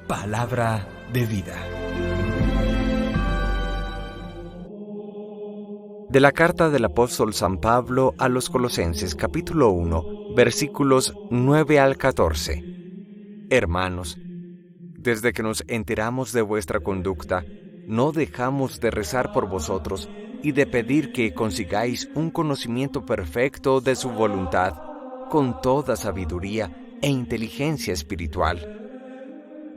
Palabra de vida. De la carta del apóstol San Pablo a los Colosenses, capítulo 1, versículos 9 al 14. Hermanos, desde que nos enteramos de vuestra conducta, no dejamos de rezar por vosotros y de pedir que consigáis un conocimiento perfecto de su voluntad, con toda sabiduría e inteligencia espiritual.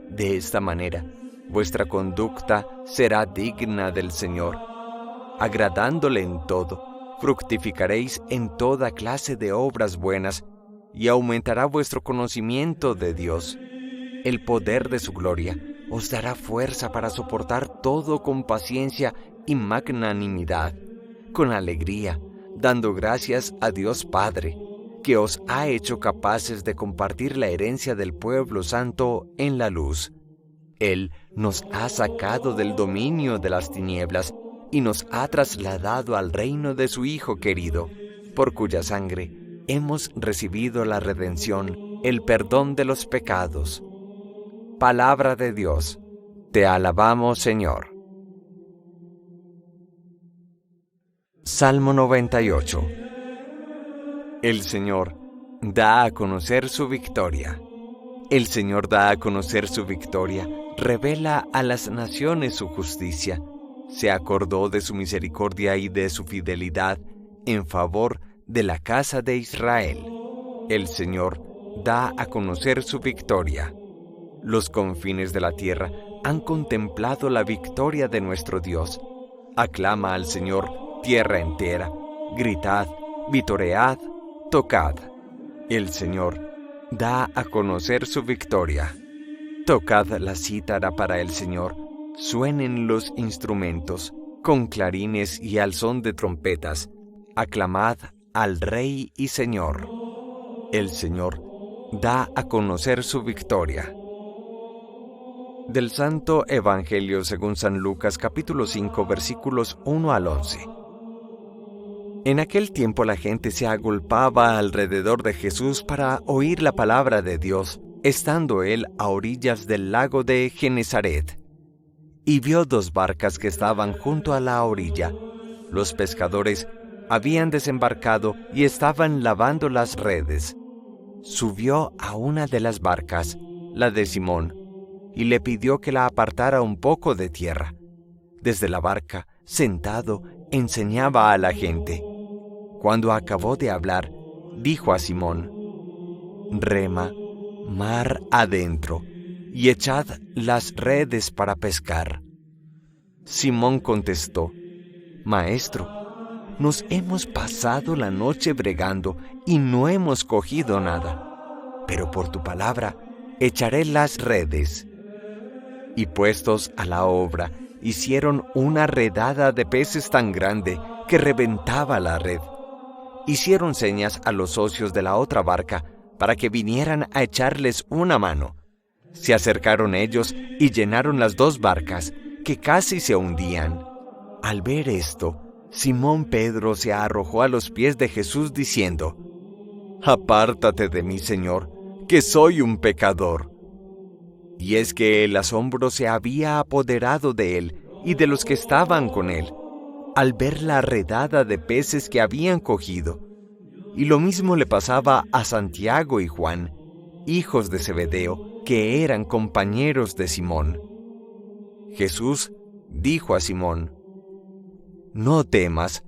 De esta manera, vuestra conducta será digna del Señor. Agradándole en todo, fructificaréis en toda clase de obras buenas y aumentará vuestro conocimiento de Dios. El poder de su gloria os dará fuerza para soportar todo con paciencia y magnanimidad, con alegría, dando gracias a Dios Padre, que os ha hecho capaces de compartir la herencia del pueblo santo en la luz. Él nos ha sacado del dominio de las tinieblas y nos ha trasladado al reino de su Hijo querido, por cuya sangre hemos recibido la redención, el perdón de los pecados. Palabra de Dios. Te alabamos, Señor. Salmo 98. El Señor da a conocer su victoria. El Señor da a conocer su victoria, revela a las naciones su justicia. Se acordó de su misericordia y de su fidelidad en favor de la casa de Israel. El Señor da a conocer su victoria. Los confines de la tierra han contemplado la victoria de nuestro Dios. Aclama al Señor, tierra entera. Gritad, vitoread, tocad. El Señor da a conocer su victoria. Tocad la cítara para el Señor. Suenen los instrumentos, con clarines y al son de trompetas. Aclamad al Rey y Señor. El Señor da a conocer su victoria. Del Santo Evangelio según San Lucas, capítulo 5, versículos 1 al 11. En aquel tiempo la gente se agolpaba alrededor de Jesús para oír la palabra de Dios, estando él a orillas del lago de Genesaret. Y vio dos barcas que estaban junto a la orilla. Los pescadores habían desembarcado y estaban lavando las redes. Subió a una de las barcas, la de Simón, y le pidió que la apartara un poco de tierra. Desde la barca, sentado, enseñaba a la gente. Cuando acabó de hablar, dijo a Simón: «Rema, mar adentro, y echad las redes para pescar». Simón contestó: «Maestro, nos hemos pasado la noche bregando y no hemos cogido nada, pero por tu palabra echaré las redes». Y puestos a la obra, hicieron una redada de peces tan grande que reventaba la red. Hicieron señas a los socios de la otra barca para que vinieran a echarles una mano. Se acercaron ellos y llenaron las dos barcas, que casi se hundían. Al ver esto, Simón Pedro se arrojó a los pies de Jesús diciendo: «Apártate de mí, Señor, que soy un pecador». Y es que el asombro se había apoderado de él y de los que estaban con él, al ver la redada de peces que habían cogido. Y lo mismo le pasaba a Santiago y Juan, hijos de Zebedeo, que eran compañeros de Simón. Jesús dijo a Simón: «No temas,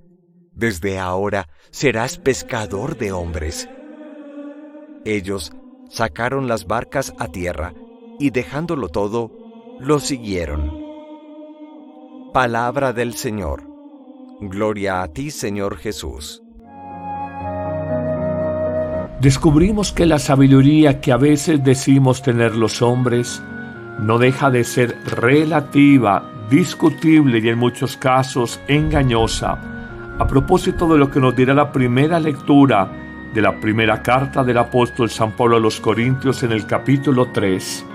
desde ahora serás pescador de hombres». Ellos sacaron las barcas a tierra y dejándolo todo, lo siguieron. Palabra del Señor. Gloria a ti, Señor Jesús. Descubrimos que la sabiduría que a veces decimos tener los hombres no deja de ser relativa, discutible y en muchos casos engañosa, a propósito de lo que nos dirá la primera lectura de la primera carta del apóstol San Pablo a los Corintios en el capítulo 3.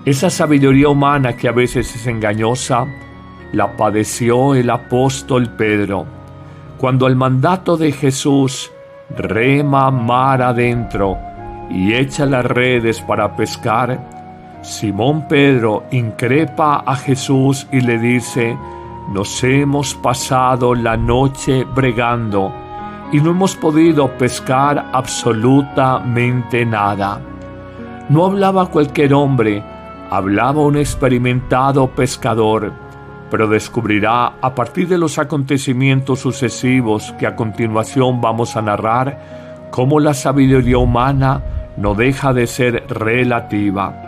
Esa sabiduría humana que a veces es engañosa, la padeció el apóstol Pedro, cuando al mandato de Jesús, rema mar adentro y echa las redes para pescar, Simón Pedro increpa a Jesús y le dice: nos hemos pasado la noche bregando y no hemos podido pescar absolutamente nada. No hablaba cualquier hombre, hablaba un experimentado pescador, pero descubrirá a partir de los acontecimientos sucesivos que a continuación vamos a narrar cómo la sabiduría humana no deja de ser relativa.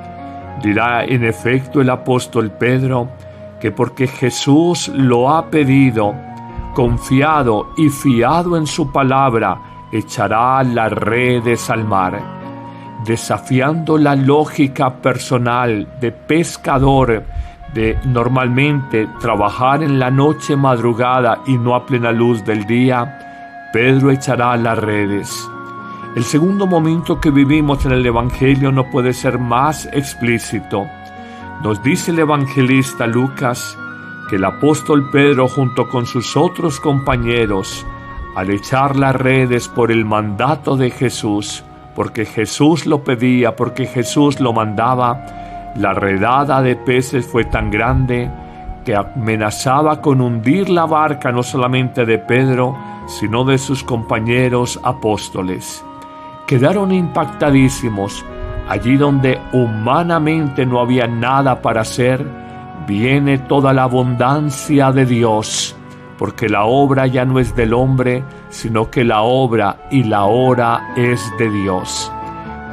Dirá en efecto el apóstol Pedro que porque Jesús lo ha pedido, confiado y fiado en su palabra, echará las redes al mar. Desafiando la lógica personal de pescador, de normalmente trabajar en la noche madrugada y no a plena luz del día, Pedro echará las redes. El segundo momento que vivimos en el Evangelio no puede ser más explícito. Nos dice el evangelista Lucas que el apóstol Pedro, junto con sus otros compañeros, al echar las redes por el mandato de Jesús, porque Jesús lo pedía, porque Jesús lo mandaba, la redada de peces fue tan grande que amenazaba con hundir la barca no solamente de Pedro, sino de sus compañeros apóstoles. Quedaron impactadísimos. Allí donde humanamente no había nada para hacer, viene toda la abundancia de Dios, porque la obra ya no es del hombre, sino que la obra y la hora es de Dios.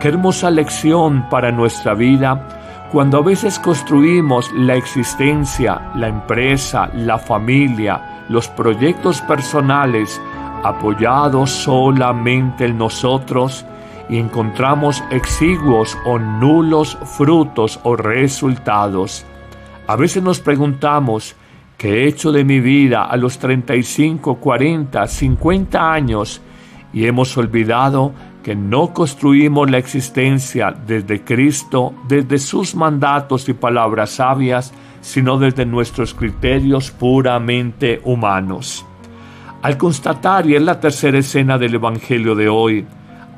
Qué hermosa lección para nuestra vida, cuando a veces construimos la existencia, la empresa, la familia, los proyectos personales, apoyados solamente en nosotros, y encontramos exiguos o nulos frutos o resultados. A veces nos preguntamos: ¿qué he hecho de mi vida a los 35, 40, 50 años? Y hemos olvidado que no construimos la existencia desde Cristo, desde sus mandatos y palabras sabias, sino desde nuestros criterios puramente humanos. Al constatar, y es la tercera escena del Evangelio de hoy,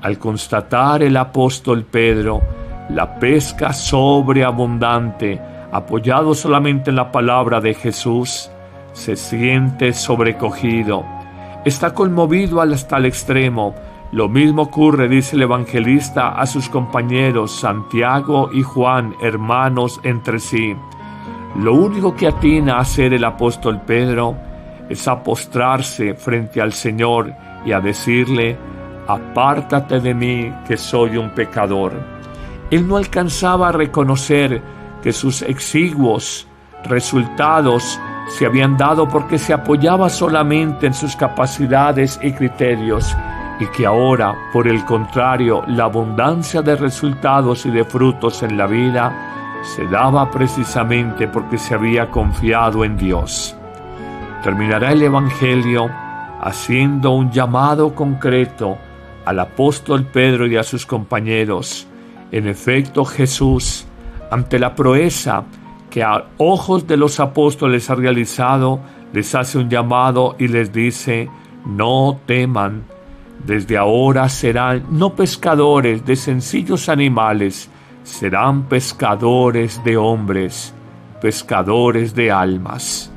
al constatar el apóstol Pedro la pesca sobreabundante, apoyado solamente en la palabra de Jesús, se siente sobrecogido. Está conmovido hasta el extremo. Lo mismo ocurre, dice el evangelista, a sus compañeros Santiago y Juan, hermanos entre sí. Lo único que atina a hacer el apóstol Pedro es a postrarse frente al Señor y a decirle: apártate de mí, que soy un pecador. Él no alcanzaba a reconocer que sus exiguos resultados se habían dado porque se apoyaba solamente en sus capacidades y criterios, y que ahora, por el contrario, la abundancia de resultados y de frutos en la vida se daba precisamente porque se había confiado en Dios. Terminará el Evangelio haciendo un llamado concreto al apóstol Pedro y a sus compañeros. En efecto, Jesús, ante la proeza que a ojos de los apóstoles ha realizado, les hace un llamado y les dice: no teman, desde ahora serán no pescadores de sencillos animales, serán pescadores de hombres, pescadores de almas.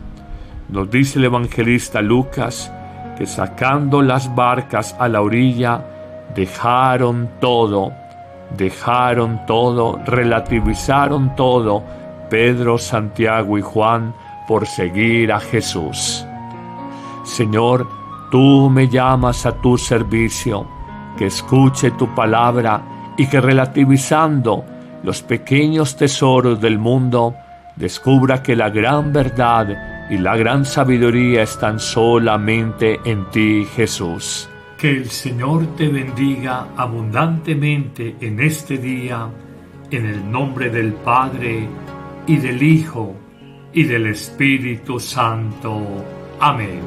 Nos dice el evangelista Lucas que sacando las barcas a la orilla, dejaron todo, relativizaron todo, Pedro, Santiago y Juan, por seguir a Jesús. Señor, tú me llamas a tu servicio, que escuche tu palabra y que relativizando los pequeños tesoros del mundo, descubra que la gran verdad y la gran sabiduría están solamente en ti, Jesús. Que el Señor te bendiga abundantemente en este día, en el nombre del Padre, y del Hijo, y del Espíritu Santo. Amén.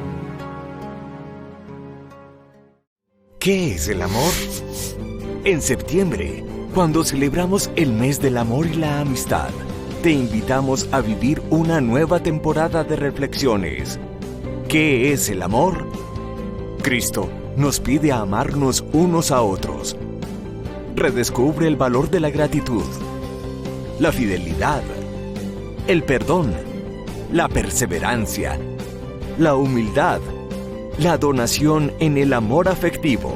¿Qué es el amor? En septiembre, cuando celebramos el mes del amor y la amistad, te invitamos a vivir una nueva temporada de reflexiones. ¿Qué es el amor? Cristo nos pide amarnos unos a otros. Redescubre el valor de la gratitud. la fidelidad, el perdón, la perseverancia, la humildad, la donación en el amor afectivo.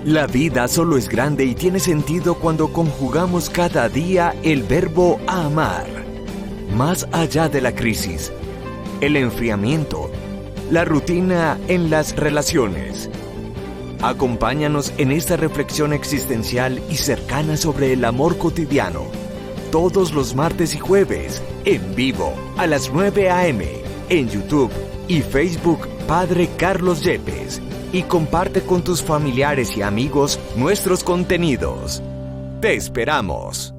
La vida solo es grande y tiene sentido cuando conjugamos cada día el verbo amar. Más allá de la crisis, el enfriamiento, la rutina en las relaciones. Acompáñanos en esta reflexión existencial y cercana sobre el amor cotidiano, todos los martes y jueves, en vivo, a las 9 a.m., en YouTube y Facebook Padre Carlos Yepes, y comparte con tus familiares y amigos nuestros contenidos. ¡Te esperamos!